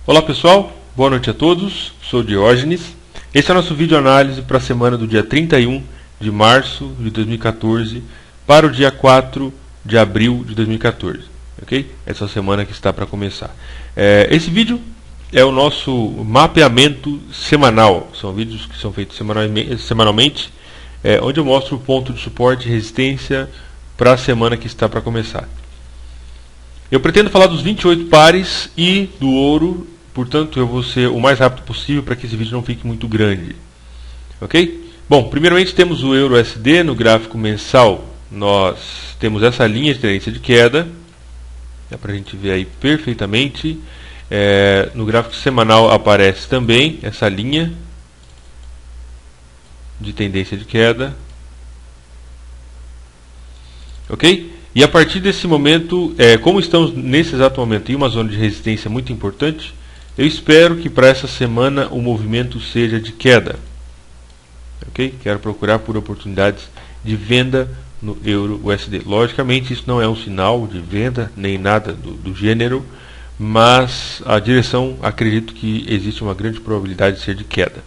Olá pessoal, boa noite a todos, sou Diógenes. Esse é o nosso vídeo análise para a semana do dia 31 de março de 2014 para o dia 4 de abril de 2014, ok? Essa semana que está para começar. Esse vídeo é o nosso mapeamento semanal, são vídeos que são feitos semanalmente, onde eu mostro o ponto de suporte e resistência para a semana que está para começar. Eu pretendo falar dos 28 pares e do ouro, portanto eu vou ser o mais rápido possível para que esse vídeo não fique muito grande. Ok? Bom, primeiramente temos o euro USD no gráfico mensal. Nós temos essa linha de tendência de queda, dá para a gente ver aí perfeitamente. No gráfico semanal aparece também essa linha de tendência de queda. Ok? E a partir desse momento, como estamos nesse exato momento em uma zona de resistência muito importante, eu espero que para essa semana o movimento seja de queda. Ok? Quero procurar por oportunidades de venda no euro USD. Logicamente isso não é um sinal de venda nem nada do gênero, mas a direção, acredito que existe uma grande probabilidade de ser de queda.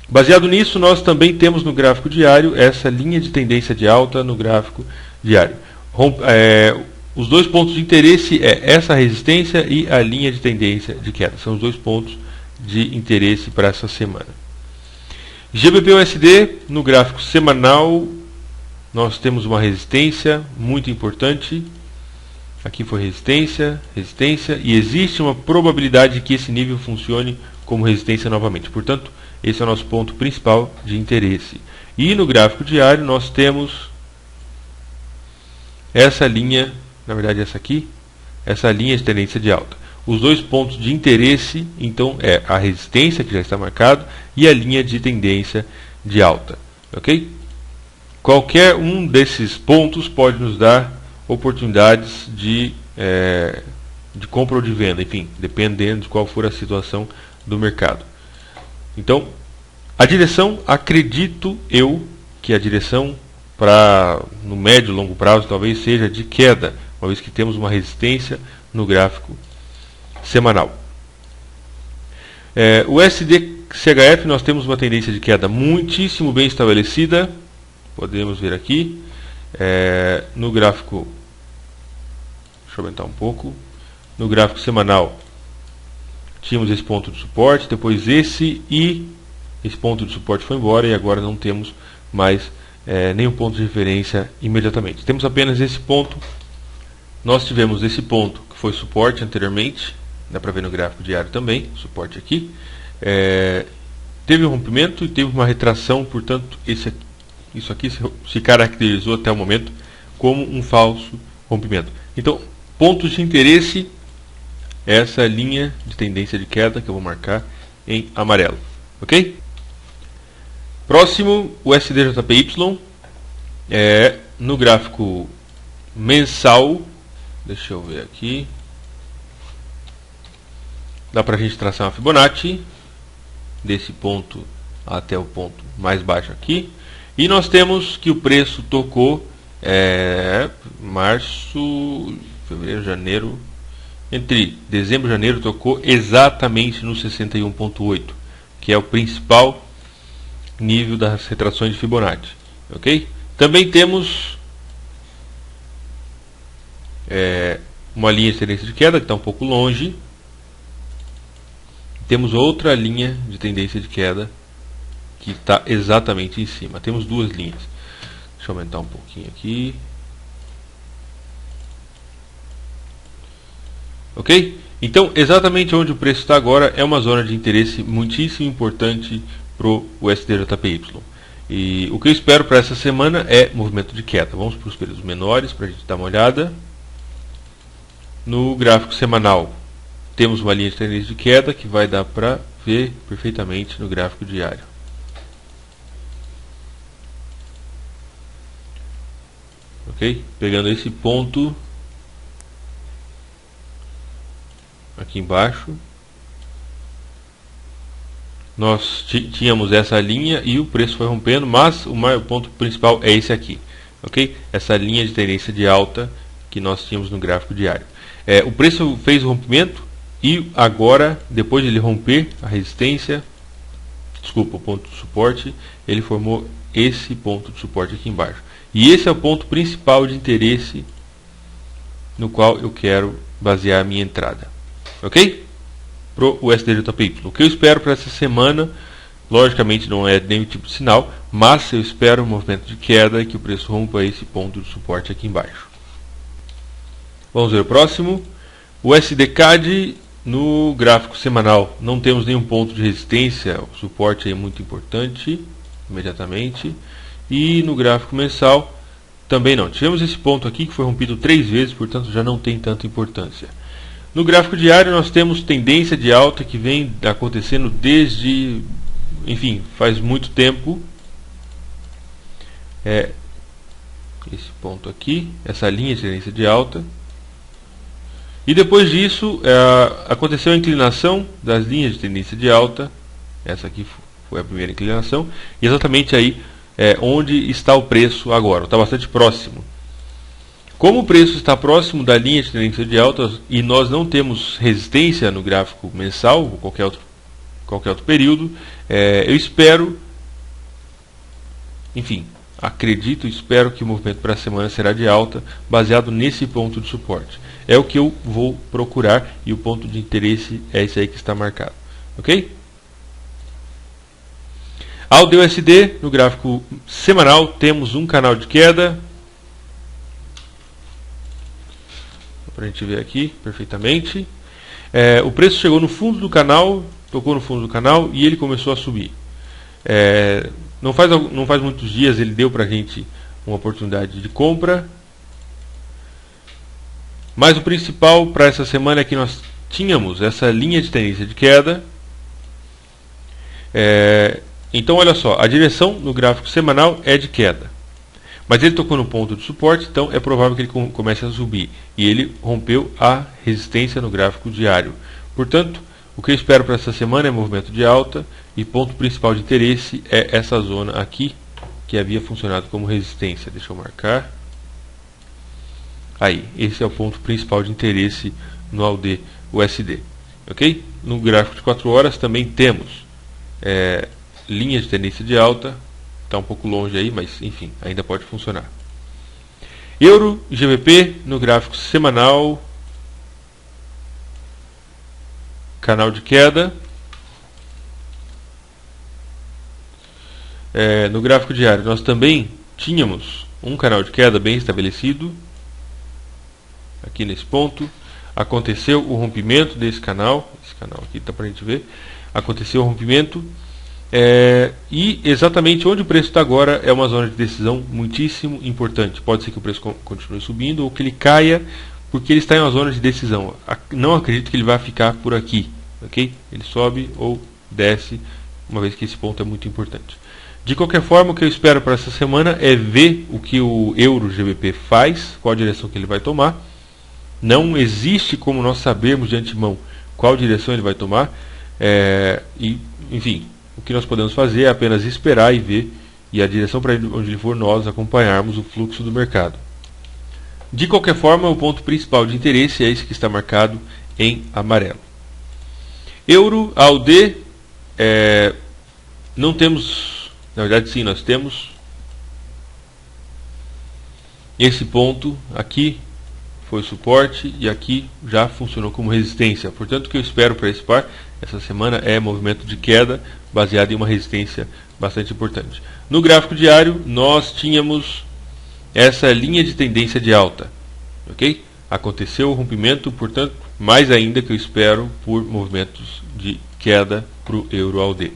Baseado nisso, nós também temos no gráfico diário essa linha de tendência de alta no gráfico diário. Os dois pontos de interesse essa resistência e a linha de tendência de queda. São os dois pontos de interesse para essa semana. GBP/USD no gráfico semanal nós temos uma resistência muito importante. Aqui foi resistência, resistência, e existe uma probabilidade de que esse nível funcione como resistência novamente. Portanto, esse é o nosso ponto principal de interesse. E no gráfico diário nós temos essa linha, na verdade essa aqui, essa linha de tendência de alta. Os dois pontos de interesse, então, é a resistência, que já está marcado, e a linha de tendência de alta. Ok? Qualquer um desses pontos pode nos dar oportunidades de compra ou de venda, enfim, dependendo de qual for a situação do mercado. Então, a direção, acredito eu, que a direção para no médio e longo prazo talvez seja de queda, uma vez que temos uma resistência no gráfico semanal. O USD/CHF nós temos uma tendência de queda muitíssimo bem estabelecida, podemos ver aqui no gráfico, deixa eu aumentar um pouco, no gráfico semanal tínhamos esse ponto de suporte, depois esse ponto de suporte foi embora e agora não temos mais nenhum ponto de referência imediatamente. Temos apenas esse ponto. Nós tivemos esse ponto que foi suporte anteriormente, dá para ver no gráfico diário também, suporte aqui. Teve um rompimento e teve uma retração, portanto isso aqui se caracterizou até o momento como um falso rompimento. Então, pontos de interesse, essa linha de tendência de queda que eu vou marcar em amarelo. Ok? Próximo, o USD/JPY, no gráfico mensal, deixa eu ver aqui, dá para a gente traçar uma Fibonacci, desse ponto até o ponto mais baixo aqui, e nós temos que o preço tocou março, fevereiro, janeiro, entre dezembro e janeiro tocou exatamente no 61.8, que é o principal nível das retrações de Fibonacci. Ok? Também temos uma linha de tendência de queda que está um pouco longe. Temos outra linha de tendência de queda que está exatamente em cima. Temos duas linhas. Deixa eu aumentar um pouquinho aqui. Ok? Então, exatamente onde o preço está agora é uma zona de interesse muitíssimo importante para o USD/JPY. E o que eu espero para essa semana é movimento de queda. Vamos para os períodos menores para a gente dar uma olhada. No gráfico semanal temos uma linha de tendência de queda que vai dar para ver perfeitamente no gráfico diário. Ok? Pegando esse ponto aqui embaixo, nós tínhamos essa linha e o preço foi rompendo, mas o ponto principal é esse aqui, ok? Essa linha de tendência de alta que nós tínhamos no gráfico diário. O preço fez o rompimento E agora, depois de ele romper a resistência, desculpa, o ponto de suporte, ele formou esse ponto de suporte aqui embaixo. E esse é o ponto principal de interesse no qual eu quero basear a minha entrada. Ok? Pro USDJPY. O que eu espero para essa semana, logicamente não é nenhum tipo de sinal, mas eu espero um movimento de queda e que o preço rompa esse ponto de suporte aqui embaixo. Vamos ver o próximo. O USDCAD no gráfico semanal. Não temos nenhum ponto de resistência, o suporte é muito importante, imediatamente. E no gráfico mensal também não. Tivemos esse ponto aqui que foi rompido 3 vezes, portanto já não tem tanta importância. No gráfico diário nós temos tendência de alta que vem acontecendo desde, enfim, faz muito tempo. Esse ponto aqui, essa linha de tendência de alta. E depois disso aconteceu a inclinação das linhas de tendência de alta. Essa aqui foi a primeira inclinação. E exatamente aí onde está o preço agora. Está bastante próximo. Como o preço está próximo da linha de tendência de alta e nós não temos resistência no gráfico mensal ou qualquer outro período, eu espero, enfim, acredito e espero que o movimento para a semana será de alta, baseado nesse ponto de suporte. É o que eu vou procurar e o ponto de interesse é esse aí que está marcado. Ok? Ao DUSD, no gráfico semanal, temos um canal de queda. Para a gente ver aqui perfeitamente. O preço chegou no fundo do canal, tocou no fundo do canal e ele começou a subir. Não faz muitos dias ele deu para a gente uma oportunidade de compra. Mas o principal para essa semana é que nós tínhamos essa linha de tendência de queda. Então olha só, a direção no gráfico semanal é de queda. Mas ele tocou no ponto de suporte, então é provável que ele comece a subir. E ele rompeu a resistência no gráfico diário. Portanto, o que eu espero para essa semana é movimento de alta. E ponto principal de interesse é essa zona aqui, que havia funcionado como resistência. Deixa eu marcar. Aí, esse é o ponto principal de interesse no AUD USD. Ok? No gráfico de 4 horas também temos linha de tendência de alta. Está um pouco longe aí, mas enfim, ainda pode funcionar. Euro e GBP no gráfico semanal. Canal de queda. No gráfico diário nós também tínhamos um canal de queda bem estabelecido. Aqui nesse ponto. Aconteceu o rompimento desse canal. Esse canal aqui dá para a gente ver. Aconteceu o rompimento. E exatamente onde o preço está agora é uma zona de decisão muitíssimo importante. Pode ser que o preço continue subindo ou que ele caia porque ele está em uma zona de decisão. Não acredito que ele vai ficar por aqui. Okay? Ele sobe ou desce, uma vez que esse ponto é muito importante. De qualquer forma, o que eu espero para essa semana é ver o que o Euro GBP faz, qual a direção que ele vai tomar. Não existe como nós sabermos de antemão qual direção ele vai tomar. Enfim, o que nós podemos fazer é apenas esperar e ver, e a direção para onde ele for, nós acompanharmos o fluxo do mercado. De qualquer forma, o ponto principal de interesse é esse que está marcado em amarelo. Euro, AUD, não temos, na verdade sim, nós temos esse ponto aqui, foi suporte, e aqui já funcionou como resistência. Portanto, o que eu espero para esse par essa semana é movimento de queda baseado em uma resistência bastante importante. No gráfico diário nós tínhamos essa linha de tendência de alta, ok? Aconteceu o rompimento, portanto, mais ainda que eu espero por movimentos de queda para o Euro AUD.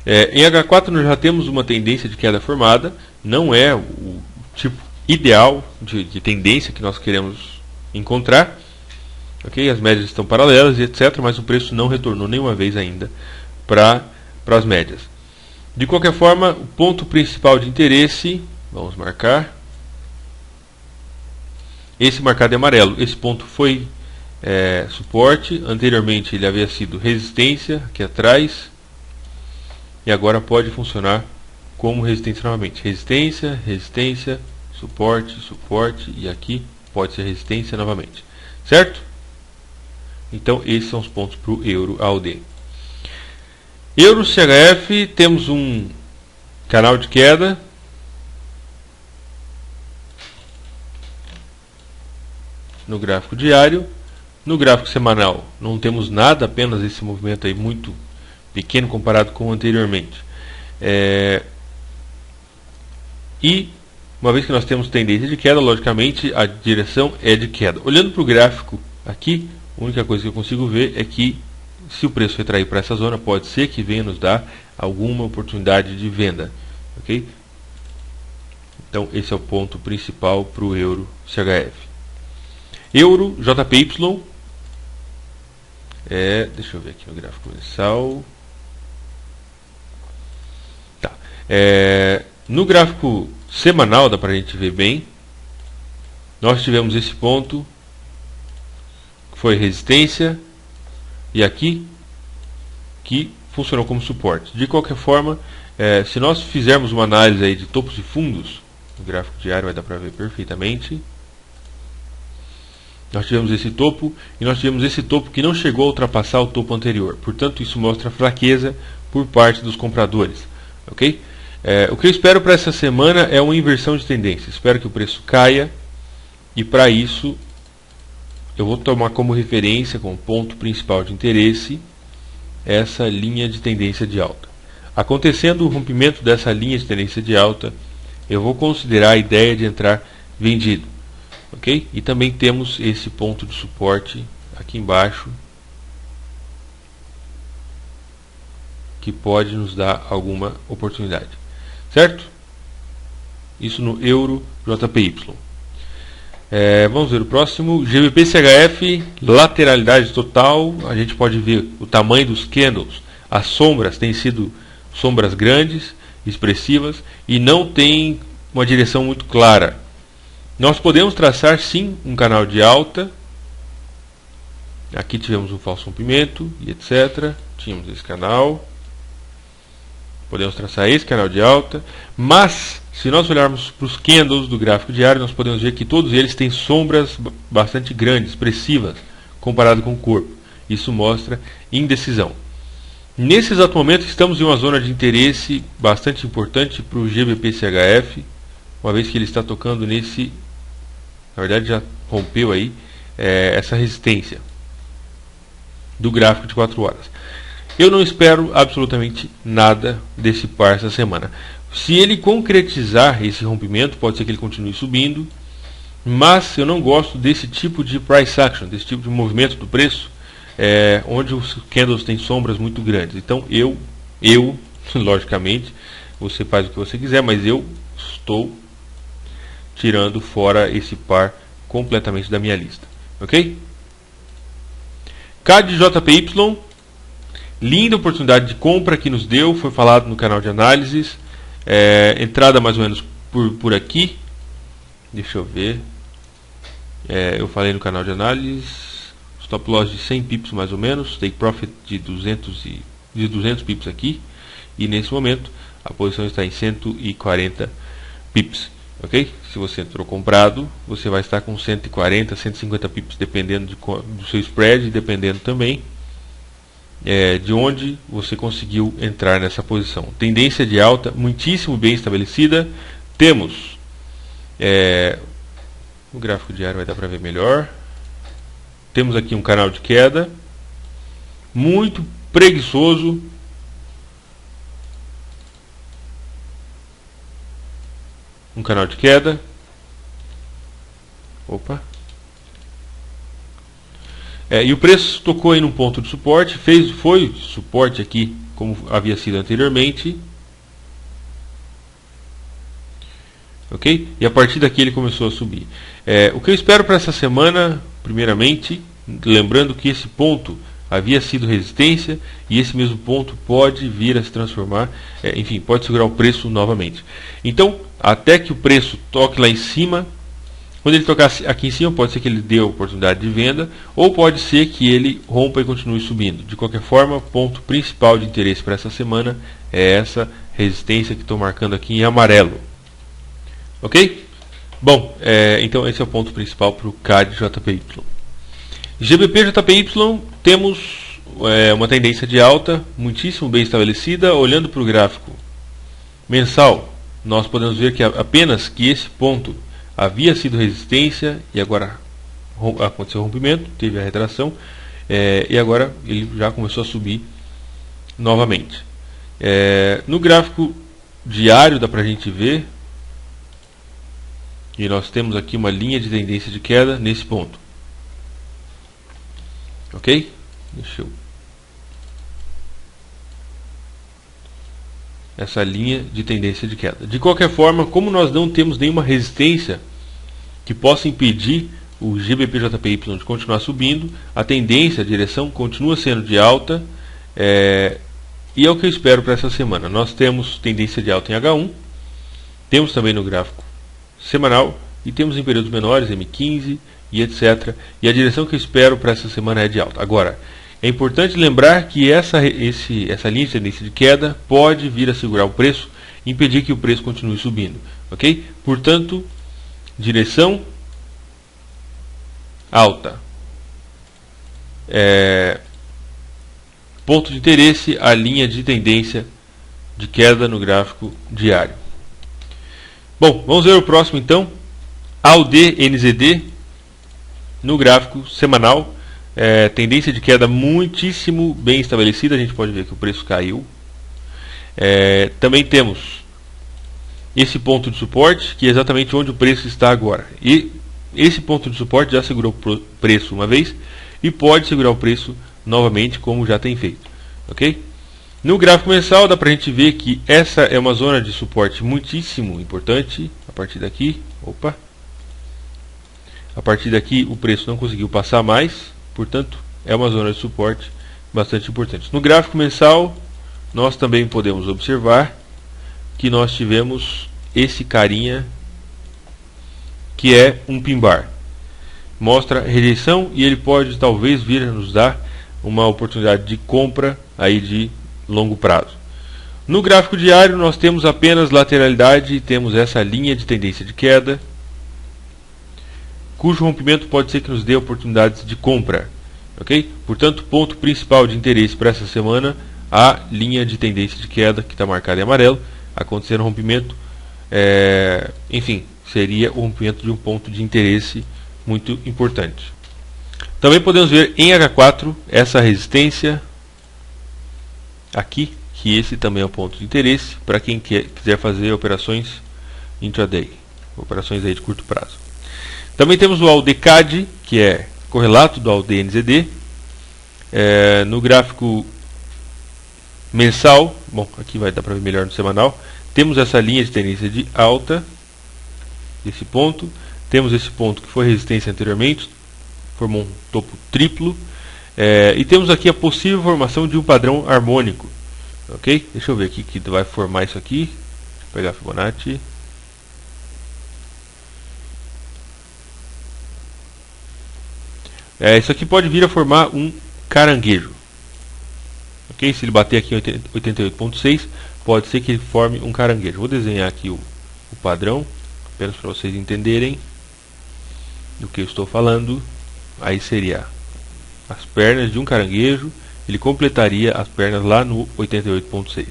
Em H4 nós já temos uma tendência de queda formada, não é o tipo ideal de tendência que nós queremos encontrar. Okay? As médias estão paralelas e etc, mas o preço não retornou nenhuma vez ainda para as médias. De qualquer forma, o ponto principal de interesse, vamos marcar, esse marcado em amarelo. Esse ponto foi suporte, anteriormente ele havia sido resistência aqui atrás, e agora pode funcionar como resistência novamente. Resistência, resistência, suporte, suporte, e aqui pode ser resistência novamente. Certo? Então esses são os pontos para o euro AUD. Euro CHF, temos um canal de queda. No gráfico diário. No gráfico semanal não temos nada, apenas esse movimento aí muito pequeno comparado com o anteriormente. E uma vez que nós temos tendência de queda, logicamente a direção é de queda. Olhando para o gráfico aqui, a única coisa que eu consigo ver é que se o preço retrair para essa zona, pode ser que venha nos dar alguma oportunidade de venda. Ok? Então esse é o ponto principal para o euro CHF. Euro JPY. Deixa eu ver aqui no gráfico mensal. Tá. No gráfico semanal dá para a gente ver bem. Nós tivemos esse ponto que foi resistência e aqui que funcionou como suporte. De qualquer forma, se nós fizermos uma análise aí de topos e fundos, no gráfico diário vai dar para ver perfeitamente. Nós tivemos esse topo e nós tivemos esse topo que não chegou a ultrapassar o topo anterior. Portanto, isso mostra fraqueza por parte dos compradores. Ok? O que eu espero para essa semana é uma inversão de tendência. Espero que o preço caia e para isso eu vou tomar como referência, como ponto principal de interesse, essa linha de tendência de alta. Acontecendo o rompimento dessa linha de tendência de alta, eu vou considerar a ideia de entrar vendido. Ok? E também temos esse ponto de suporte aqui embaixo que pode nos dar alguma oportunidade, certo? Isso no euro JPY. Vamos ver o próximo, GBP CHF, lateralidade total. A gente pode ver o tamanho dos candles. As sombras têm sido sombras grandes, expressivas e não tem uma direção muito clara. Nós podemos traçar sim um canal de alta. Aqui tivemos um falso rompimento e etc. Tínhamos esse canal. Podemos traçar esse canal de alta. Mas, se nós olharmos para os candles do gráfico diário, nós podemos ver que todos eles têm sombras bastante grandes, expressivas, comparado com o corpo. Isso mostra indecisão. Nesse exato momento, estamos em uma zona de interesse bastante importante para o GBP CHF. Uma vez que ele está tocando nesse, na verdade já rompeu aí essa resistência do gráfico de 4 horas. Eu não espero absolutamente nada desse par essa semana. Se ele concretizar esse rompimento, pode ser que ele continue subindo, mas eu não gosto desse tipo de price action, desse tipo de movimento do preço, onde os candles têm sombras muito grandes. Então eu logicamente, você faz o que você quiser, mas eu estou tirando fora esse par completamente da minha lista. Ok? CAD JPY, linda oportunidade de compra que nos deu, foi falado no canal de análises. Entrada mais ou menos por aqui. Deixa eu ver. Eu falei no canal de análises. Stop loss de 100 pips mais ou menos. Take profit de 200 pips aqui. E nesse momento a posição está em 140 pips. Ok? Se você entrou comprado, você vai estar com 140, 150 pips, dependendo do seu spread, dependendo também de onde você conseguiu entrar nessa posição. Tendência de alta muitíssimo bem estabelecida. Temos o gráfico diário vai dar para ver melhor. Temos aqui um canal de queda muito preguiçoso. Um canal de queda. Opa. E o preço tocou aí num ponto de suporte, foi suporte aqui como havia sido anteriormente. Ok? E a partir daqui ele começou a subir. O que eu espero para essa semana, primeiramente, lembrando que esse ponto havia sido resistência e esse mesmo ponto pode vir a se transformar, enfim, pode segurar o preço novamente. Então, até que o preço toque lá em cima, quando ele tocar aqui em cima, pode ser que ele dê a oportunidade de venda, ou pode ser que ele rompa e continue subindo. De qualquer forma, o ponto principal de interesse para essa semana é essa resistência que estou marcando aqui em amarelo. Ok? Bom, então esse é o ponto principal para o CAD JPY. GBP JPY, temos uma tendência de alta muitíssimo bem estabelecida. Olhando para o gráfico mensal, nós podemos ver que apenas que esse ponto havia sido resistência e agora aconteceu o rompimento, teve a retração, e agora ele já começou a subir novamente. No gráfico diário dá para a gente ver, e nós temos aqui uma linha de tendência de queda nesse ponto. Ok? Essa linha de tendência de queda. De qualquer forma, como nós não temos nenhuma resistência que possa impedir o GBP/JPY de continuar subindo, a tendência, a direção continua sendo de alta, e é o que eu espero para essa semana. Nós temos tendência de alta em H1, temos também no gráfico semanal e temos em períodos menores, M15 e etc. E a direção que eu espero para essa semana é de alta. Agora, é importante lembrar que essa linha de tendência de queda pode vir a segurar o preço e impedir que o preço continue subindo. Ok? Portanto, direção alta. Ponto de interesse, a linha de tendência de queda no gráfico diário. Bom, vamos ver o próximo então. AUD/NZD no gráfico semanal. Tendência de queda muitíssimo bem estabelecida. A gente pode ver que o preço caiu. Também temos esse ponto de suporte, que é exatamente onde o preço está agora. E esse ponto de suporte já segurou o preço uma vez e pode segurar o preço novamente, como já tem feito. Ok? No gráfico mensal dá para a gente ver que essa é uma zona de suporte muitíssimo importante. A partir daqui, a partir daqui o preço não conseguiu passar mais, portanto é uma zona de suporte bastante importante. No gráfico mensal nós também podemos observar que nós tivemos esse carinha que é um pin bar. Mostra rejeição e ele pode talvez vir a nos dar uma oportunidade de compra aí de longo prazo. No gráfico diário nós temos apenas lateralidade e temos essa linha de tendência de queda, cujo rompimento pode ser que nos dê oportunidades de compra. Ok? Portanto, ponto principal de interesse para essa semana, a linha de tendência de queda que está marcada em amarelo. Acontecendo o rompimento, enfim, seria o rompimento de um ponto de interesse muito importante. Também podemos ver em H4 essa resistência aqui, que esse também é um ponto de interesse para quem quiser fazer operações intraday, operações aí de curto prazo. Também temos o AUD/CAD, que é correlato do AUD/NZD. No gráfico mensal, bom, aqui vai dar para ver melhor no semanal, temos essa linha de tendência de alta, esse ponto, temos esse ponto que foi resistência anteriormente, formou um topo triplo, e temos aqui a possível formação de um padrão harmônico. Ok? Deixa eu ver aqui que vai formar isso aqui. Deixa eu pegar a Fibonacci. Isso aqui pode vir a formar um caranguejo. Ok? Se ele bater aqui em 88.6, pode ser que ele forme um caranguejo. Vou desenhar aqui o padrão, apenas para vocês entenderem do que eu estou falando. Aí seria as pernas de um caranguejo, ele completaria as pernas lá no 88.6,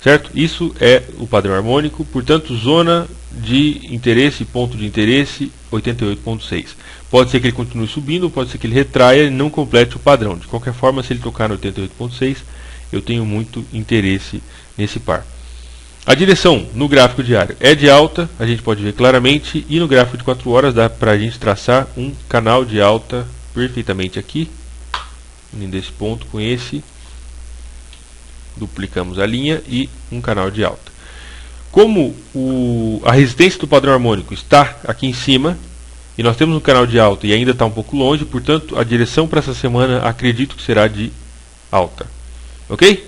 certo? Isso é o padrão harmônico, portanto, zona de interesse, ponto de interesse 88.6. Pode ser que ele continue subindo, pode ser que ele retraia e não complete o padrão. De qualquer forma, se ele tocar no 88.6, eu tenho muito interesse nesse par. A direção no gráfico diário é de alta, a gente pode ver claramente, e no gráfico de 4 horas dá para a gente traçar um canal de alta perfeitamente aqui, unindo esse ponto com esse, duplicamos a linha e um canal de alta. Como a resistência do padrão harmônico está aqui em cima, e nós temos um canal de alta e ainda está um pouco longe, portanto a direção para essa semana acredito que será de alta. Ok?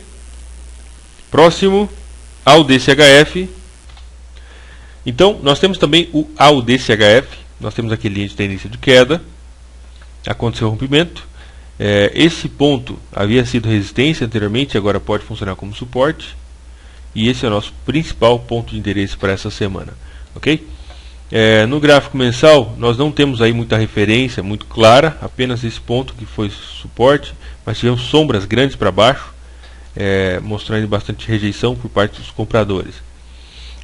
Próximo, AUD/CHF. Então nós temos também o AUD/CHF, nós temos aqui linha de tendência de queda, aconteceu o rompimento. Esse ponto havia sido resistência anteriormente, agora pode funcionar como suporte, e esse é o nosso principal ponto de interesse para essa semana. Ok? No gráfico mensal nós não temos aí muita referência muito clara, apenas esse ponto que foi suporte, mas tivemos sombras grandes para baixo, mostrando bastante rejeição por parte dos compradores.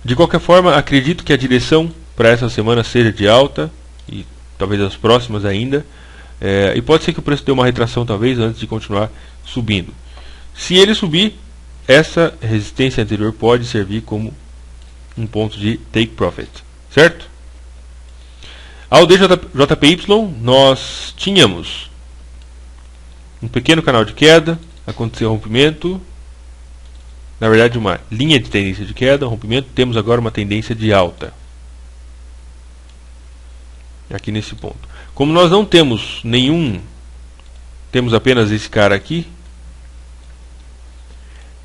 De qualquer forma, acredito que a direção para essa semana seja de alta, e talvez as próximas ainda, e pode ser que o preço dê uma retração talvez antes de continuar subindo. Se ele subir, essa resistência anterior pode servir como um ponto de take profit, certo? Ao DJPY nós tínhamos um pequeno canal de queda, aconteceu rompimento, na verdade uma linha de tendência de queda, rompimento, temos agora uma tendência de alta aqui nesse ponto. Como nós não temos temos apenas esse cara aqui,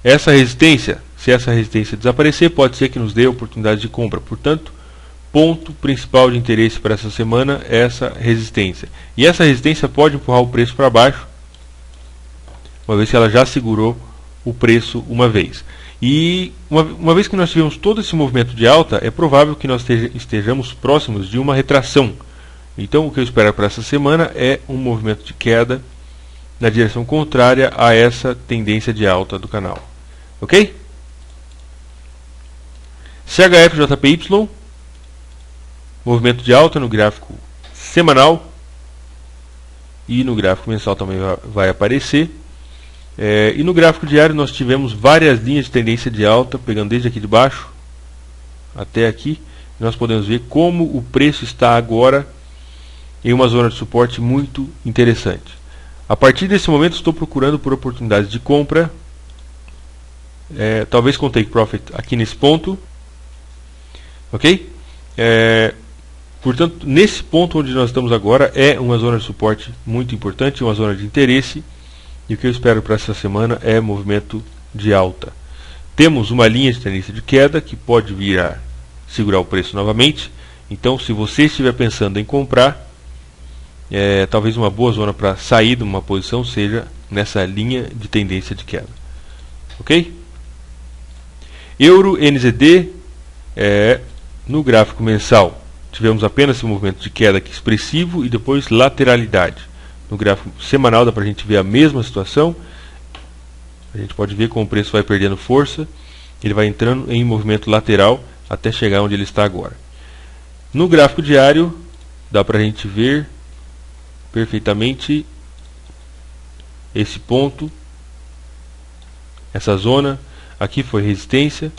essa resistência, se essa resistência desaparecer, pode ser que nos dê oportunidade de compra. Portanto, ponto principal de interesse para essa semana é essa resistência. E essa resistência pode empurrar o preço para baixo, uma vez que ela já segurou o preço uma vez. E uma vez que nós tivemos todo esse movimento de alta, é provável que nós estejamos próximos de uma retração. Então o que eu espero para essa semana é um movimento de queda na direção contrária a essa tendência de alta do canal. Ok? CHF-JPY, movimento de alta no gráfico semanal e no gráfico mensal também vai aparecer. E no gráfico diário nós tivemos várias linhas de tendência de alta, pegando desde aqui de baixo até aqui. Nós podemos ver como o preço está agora em uma zona de suporte muito interessante. A partir desse momento estou procurando por oportunidades de compra, talvez com take profit aqui nesse ponto, ok? Portanto, nesse ponto onde nós estamos agora é uma zona de suporte muito importante, uma zona de interesse, e o que eu espero para essa semana é movimento de alta. Temos uma linha de tendência de queda que pode vir a segurar o preço novamente. Então, se você estiver pensando em comprar, talvez uma boa zona para sair de uma posição seja nessa linha de tendência de queda. Ok? Euro NZD, no gráfico mensal tivemos apenas esse movimento de queda aqui expressivo e depois lateralidade. No gráfico semanal dá para a gente ver a mesma situação. A gente pode ver como o preço vai perdendo força, ele vai entrando em movimento lateral até chegar onde ele está agora. No gráfico diário dá para a gente ver perfeitamente esse ponto, essa zona. Aqui foi resistência,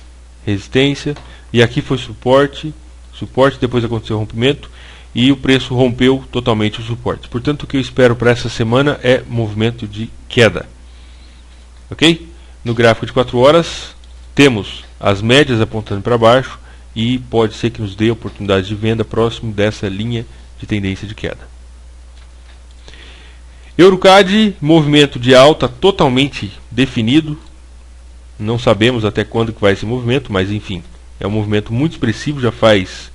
resistência, e aqui foi suporte, suporte, depois aconteceu o rompimento e o preço rompeu totalmente o suporte. Portanto, o que eu espero para essa semana é movimento de queda. Ok? No gráfico de 4 horas temos as médias apontando para baixo e pode ser que nos dê oportunidade de venda próximo dessa linha de tendência de queda. EuroCAD, movimento de alta totalmente definido. Não sabemos até quando que vai esse movimento, mas enfim, é um movimento muito expressivo, já faz,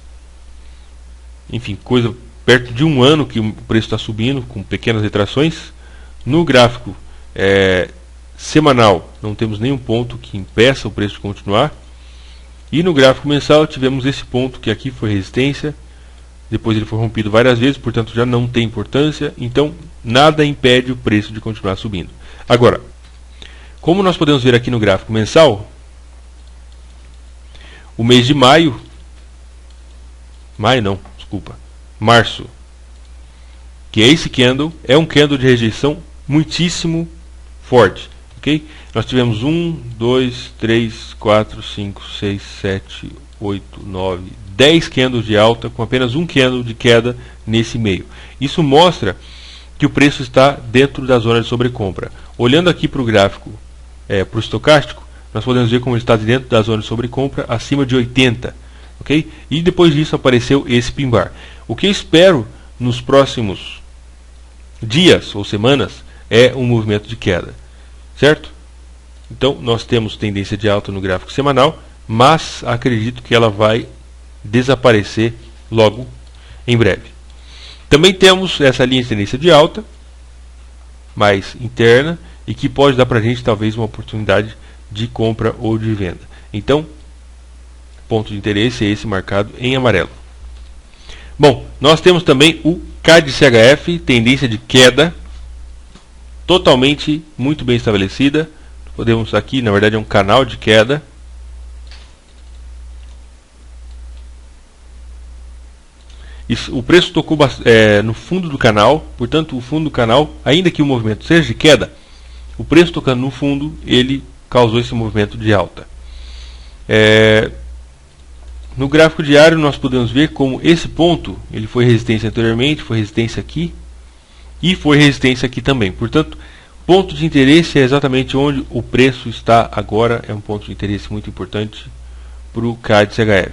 enfim, coisa perto de um ano que o preço está subindo, com pequenas retrações. No gráfico semanal, não temos nenhum ponto que impeça o preço de continuar. E no gráfico mensal tivemos esse ponto que aqui foi resistência, depois ele foi rompido várias vezes, portanto já não tem importância, então nada impede o preço de continuar subindo. Agora, como nós podemos ver aqui no gráfico mensal, o mês de março, que é esse candle, é um candle de rejeição muitíssimo forte. Okay? Nós tivemos 1, 2, 3, 4, 5, 6, 7, 8, 9, 10 candles de alta, com apenas um candle de queda nesse meio. Isso mostra que o preço está dentro da zona de sobrecompra. Olhando aqui para o gráfico, para o estocástico, nós podemos ver como ele está dentro da zona de sobrecompra acima de 80. Okay? E depois disso apareceu esse pin bar. O que eu espero nos próximos dias ou semanas é um movimento de queda. Certo? Então nós temos tendência de alta no gráfico semanal, mas acredito que ela vai desaparecer logo em breve. Também temos essa linha de tendência de alta, mais interna, e que pode dar para a gente talvez uma oportunidade de compra ou de venda. Então, ponto de interesse é esse marcado em amarelo. Bom, nós temos também o CAD-CHF, tendência de queda, totalmente muito bem estabelecida. Podemos aqui, na verdade é um canal de queda. O preço tocou no fundo do canal, portanto o fundo do canal, ainda que o movimento seja de queda, o preço tocando no fundo, ele causou esse movimento de alta. No gráfico diário nós podemos ver como esse ponto, ele foi resistência anteriormente, foi resistência aqui e foi resistência aqui também. Portanto, ponto de interesse é exatamente onde o preço está agora, é um ponto de interesse muito importante para o CAD-CHF.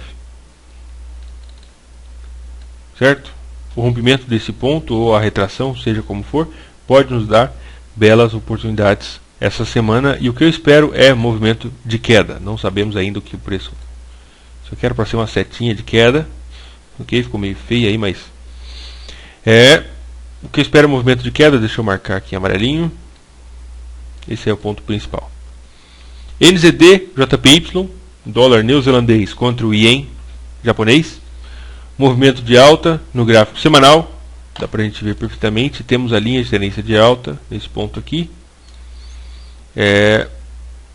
Certo? O rompimento desse ponto ou a retração, seja como for, pode nos dar belas oportunidades essa semana, e o que eu espero é movimento de queda. Não sabemos ainda o que o preço. Só quero para ser uma setinha de queda. Ok, ficou meio feio aí, mas o que eu espero é movimento de queda. Deixa eu marcar aqui em amarelinho. Esse é o ponto principal. NZD, JPY, dólar neozelandês contra o Yen japonês. Movimento de alta no gráfico semanal. Dá para a gente ver perfeitamente. Temos a linha de tendência de alta nesse ponto aqui.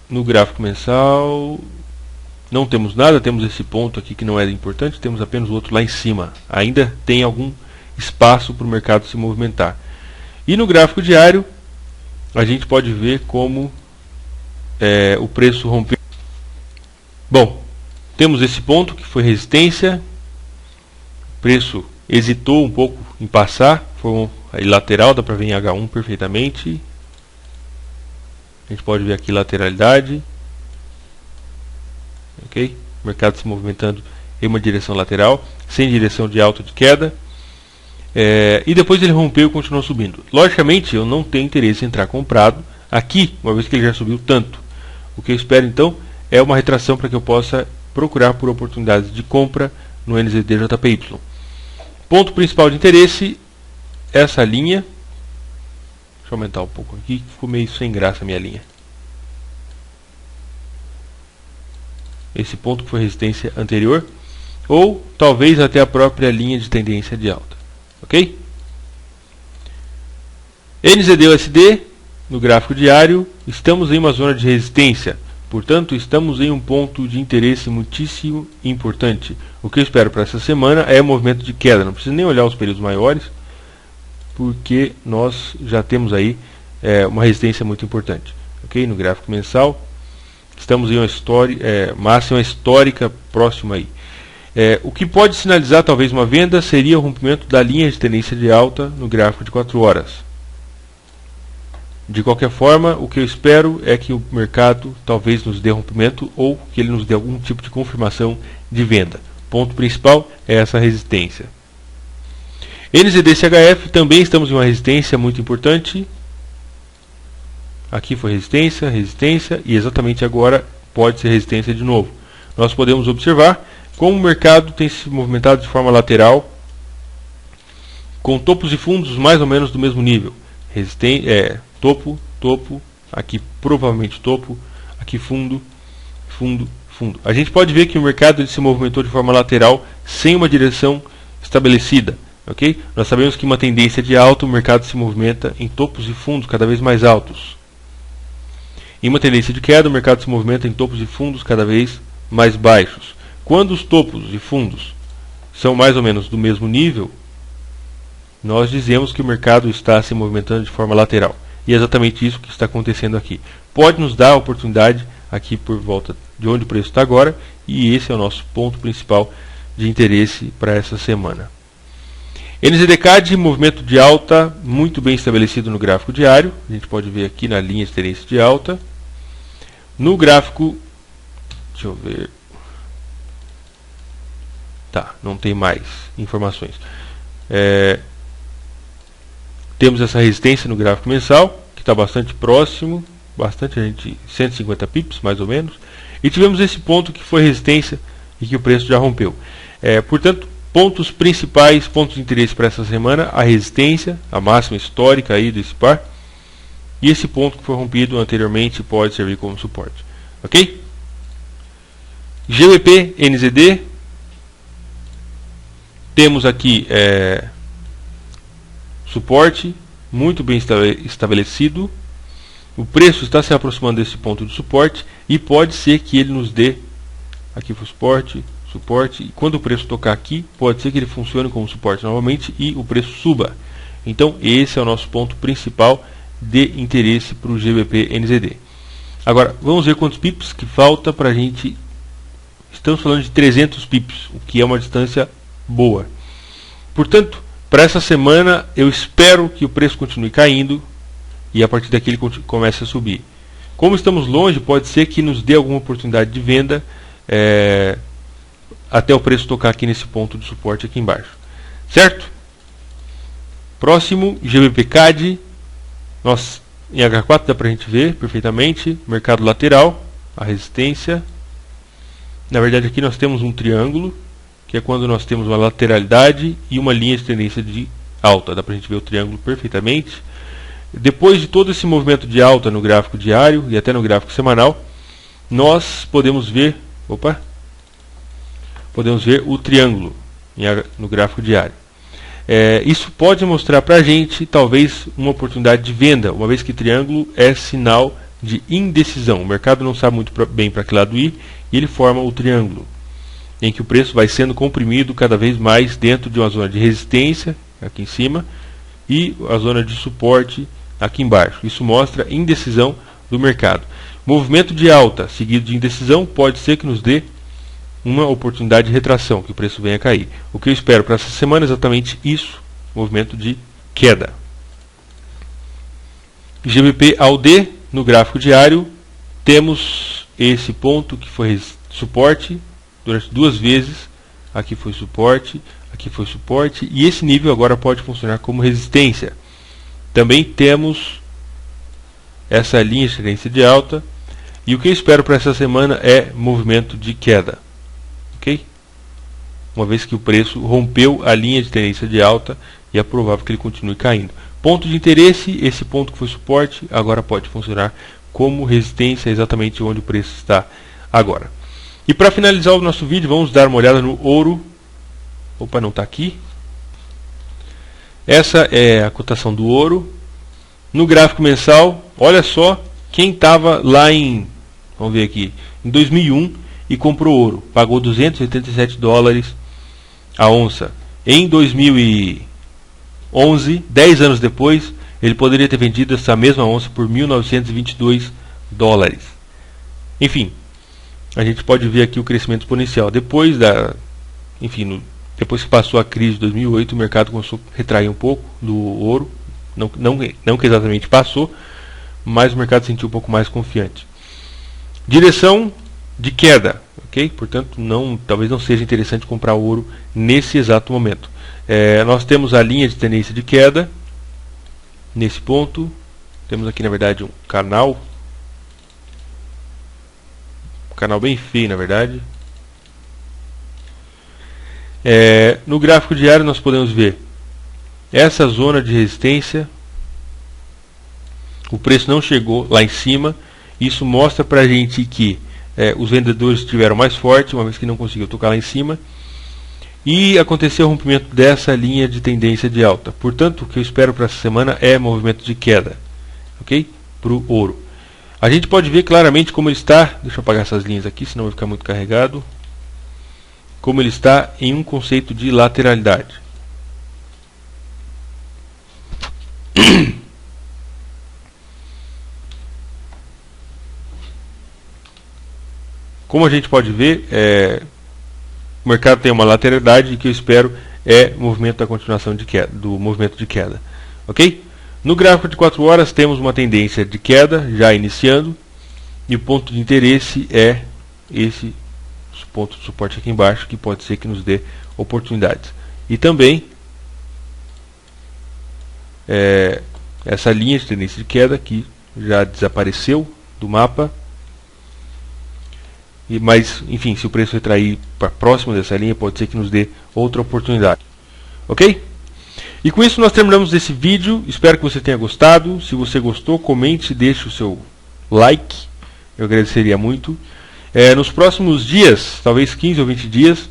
No gráfico mensal não temos nada, temos esse ponto aqui que não é importante, temos apenas o outro lá em cima. Ainda tem algum espaço para o mercado se movimentar. E no gráfico diário a gente pode ver como o preço rompeu. Bom, temos esse ponto que foi resistência. O preço hesitou um pouco em passar, foi aí lateral, dá para ver em H1 perfeitamente. A gente pode ver aqui lateralidade. Ok? O mercado se movimentando em uma direção lateral, sem direção de alta ou de queda. E depois ele rompeu e continuou subindo. Logicamente eu não tenho interesse em entrar comprado aqui, uma vez que ele já subiu tanto. O que eu espero então é uma retração para que eu possa procurar por oportunidades de compra no NZD-JPY. Ponto principal de interesse, essa linha. Deixa eu aumentar um pouco aqui, ficou meio sem graça a minha linha. Esse ponto que foi resistência anterior, ou talvez até a própria linha de tendência de alta. Ok? NZD-USD, no gráfico diário, estamos em uma zona de resistência. Portanto, estamos em um ponto de interesse muitíssimo importante. O que eu espero para essa semana é um movimento de queda. Não precisa nem olhar os períodos maiores, porque nós já temos aí uma resistência muito importante. Ok? No gráfico mensal, estamos em uma máxima histórica próxima aí. O que pode sinalizar talvez uma venda seria o rompimento da linha de tendência de alta no gráfico de 4 horas. De qualquer forma, o que eu espero é que o mercado talvez nos dê rompimento ou que ele nos dê algum tipo de confirmação de venda. Ponto principal é essa resistência. NZD-CHF também estamos em uma resistência muito importante. Aqui foi resistência, resistência e exatamente agora pode ser resistência de novo. Nós podemos observar como o mercado tem se movimentado de forma lateral, com topos e fundos mais ou menos do mesmo nível. Topo, topo, aqui provavelmente topo, aqui fundo, fundo, fundo. A gente pode ver que o mercado ele se movimentou de forma lateral sem uma direção estabelecida. Okay? Nós sabemos que uma tendência de alta, o mercado se movimenta em topos e fundos cada vez mais altos. Em uma tendência de queda, o mercado se movimenta em topos e fundos cada vez mais baixos. Quando os topos e fundos são mais ou menos do mesmo nível, nós dizemos que o mercado está se movimentando de forma lateral. E é exatamente isso que está acontecendo aqui. Pode nos dar a oportunidade aqui por volta de onde o preço está agora, e esse é o nosso ponto principal de interesse para essa semana. NZD-CAD, movimento de alta muito bem estabelecido no gráfico diário. A gente pode ver aqui na linha de tendência de alta. No gráfico, deixa eu ver. Tá, não tem mais informações. Temos essa resistência no gráfico mensal, que está bastante próximo, 150 pips mais ou menos. E tivemos esse ponto que foi resistência e que o preço já rompeu. Portanto, pontos principais, pontos de interesse para essa semana: a resistência, a máxima histórica aí desse par, e esse ponto que foi rompido anteriormente pode servir como suporte. Ok? GBP, NZD, Temos aqui suporte muito bem estabelecido. O preço está se aproximando desse ponto de suporte e pode ser que ele nos dê, aqui foi suporte, e quando o preço tocar aqui, pode ser que ele funcione como suporte novamente e o preço suba. Então esse é o nosso ponto principal de interesse para o GBP/NZD. Agora vamos ver quantos pips que falta para a gente. Estamos falando de 300 pips, o que é uma distância boa. Portanto, para essa semana eu espero que o preço continue caindo e a partir daqui ele comece a subir. Como estamos longe, pode ser que nos dê alguma oportunidade de venda até o preço tocar aqui nesse ponto de suporte aqui embaixo. Certo? Próximo, GBP/CAD. Em H4 dá para a gente ver perfeitamente. Mercado lateral, a resistência. Na verdade aqui nós temos um triângulo, que é quando nós temos uma lateralidade e uma linha de tendência de alta. Dá para a gente ver o triângulo perfeitamente. Depois de todo esse movimento de alta no gráfico diário e até no gráfico semanal, nós podemos ver o triângulo no gráfico diário. Isso pode mostrar para a gente talvez uma oportunidade de venda, uma vez que triângulo é sinal de indecisão. O mercado não sabe muito bem para que lado ir e ele forma o triângulo, em que o preço vai sendo comprimido cada vez mais dentro de uma zona de resistência aqui em cima e a zona de suporte aqui embaixo. Isso mostra indecisão do mercado. Movimento de alta seguido de indecisão pode ser que nos dê uma oportunidade de retração, que o preço venha a cair. O que eu espero para essa semana é exatamente isso, movimento de queda. GBP/AUD no gráfico diário, temos esse ponto que foi suporte durante duas vezes, aqui foi suporte, e esse nível agora pode funcionar como resistência. Também temos essa linha de tendência de alta, e o que eu espero para essa semana é movimento de queda. Ok? Uma vez que o preço rompeu a linha de tendência de alta e é provável que ele continue caindo. Ponto de interesse, esse ponto que foi suporte, agora pode funcionar como resistência, exatamente onde o preço está agora. E para finalizar o nosso vídeo, vamos dar uma olhada no ouro. Opa, não está aqui. Essa é a cotação do ouro. No gráfico mensal, olha só quem estava lá vamos ver aqui, em 2001 e comprou ouro. Pagou 287 dólares a onça. Em 2011, 10 anos depois, ele poderia ter vendido essa mesma onça por 1.922 dólares. Enfim, a gente pode ver aqui o crescimento exponencial. Depois que passou a crise de 2008, o mercado começou a retrair um pouco do ouro. Não que exatamente passou, mas o mercado se sentiu um pouco mais confiante. Direção de queda, ok? Portanto, talvez não seja interessante comprar ouro nesse exato momento. Nós temos a linha de tendência de queda nesse ponto. Temos aqui, na verdade, um canal bem feio, na verdade. No gráfico diário nós podemos ver essa zona de resistência. O preço não chegou lá em cima. Isso mostra para a gente que os vendedores estiveram mais fortes, uma vez que não conseguiu tocar lá em cima. E aconteceu o rompimento dessa linha de tendência de alta. Portanto, o que eu espero para essa semana é movimento de queda, ok? Para o ouro. A gente pode ver claramente como ele está. Deixa eu apagar essas linhas aqui, senão vai ficar muito carregado. Como ele está em um conceito de lateralidade. Como a gente pode ver, o mercado tem uma lateralidade e o que eu espero é movimento da continuação de queda, do movimento de queda. Ok? No gráfico de 4 horas temos uma tendência de queda já iniciando e o ponto de interesse é esse ponto de suporte aqui embaixo, que pode ser que nos dê oportunidades. E também essa linha de tendência de queda que já desapareceu do mapa. Mas, enfim, se o preço retrair para próximo dessa linha, pode ser que nos dê outra oportunidade. Ok? E com isso nós terminamos esse vídeo. Espero que você tenha gostado. Se você gostou, comente, deixe o seu like. Eu agradeceria muito. Nos próximos dias, talvez 15 ou 20 dias,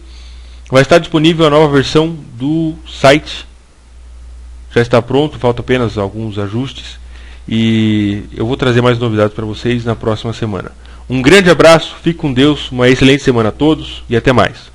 Vai estar disponível a nova versão do site. Já está pronto, falta apenas alguns ajustes. E eu vou trazer mais novidades para vocês na próxima semana. Um grande abraço, fique com Deus, uma excelente semana a todos e até mais.